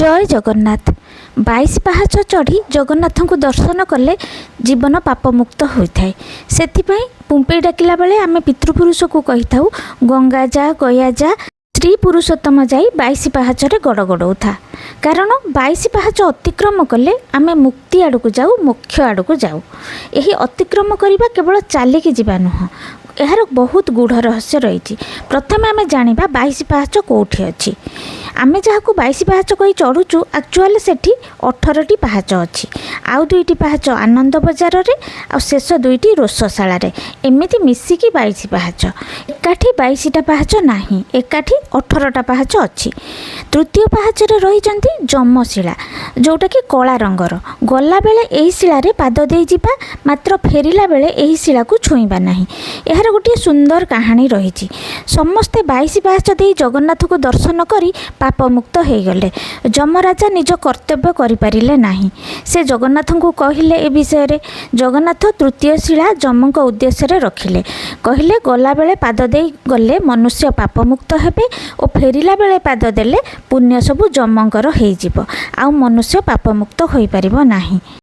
जय जगन्नाथ। 22 पाहाच चढ़ी जगन्नाथ को दर्शन कले जीवन पापमुक्त होता है। से पुंपे डाकिला बेले आम पितृपुरुष को कही था गंगा जा गया जा स्त्री पुरुषोत्तम जाई 22 पाहाचरे गड़ गड़ौ था। कारण 22 पाहाच अतिक्रम कले आम मुक्ति आड़ को जाऊ, मोक्ष आड़ को जाऊ। यही अतिक्रम करवा केवल चलिकी जीवा नुह, यार बहुत गूढ़ रहस्य रही। प्रथम आम जाना 22 पाहाच कौटी अच्छी। आम जहाँ 22 पाहाच कही चढ़ुचु एक्चुअल से 18टी पाहाच अच्छी। आउ 2टी पाहाच आनंद बजार रे आ शेष 2टी रोषशाला रे, एमती मिसिकी 22 पाहाच। एकाठी 22टा पाहाच नाही, एकाठी 18टा पाहाच अच्छी। तृतीय पाहाच रे रही जमशिला, जोटा कि कला रंगर। गला बेले एही शिला रे पाद दे जिबा, मात्र फेरिला बेले एही शिला को छुईबा नाही। यार गोटे सुंदर कहानी रही। समस्ते 22 पाहाच दे जगन्नाथ को दर्शन करी पापमुक्त हो गले। जमराजा निज कर्तव्य करिपारिले नाही। से जगन्नाथ को कहिले ए विषय रे। जगन्नाथ तृतीय शिला जमक उद्देश्य रे रखिले। कहिले गला बेले पाद दे गले मनुष्य पापमुक्त हेबे और फेरिला बेले पाद देले पुण्य सबु जमंकर हो जिवो, आ मनुष्य पापमुक्त होई परिबो नाही।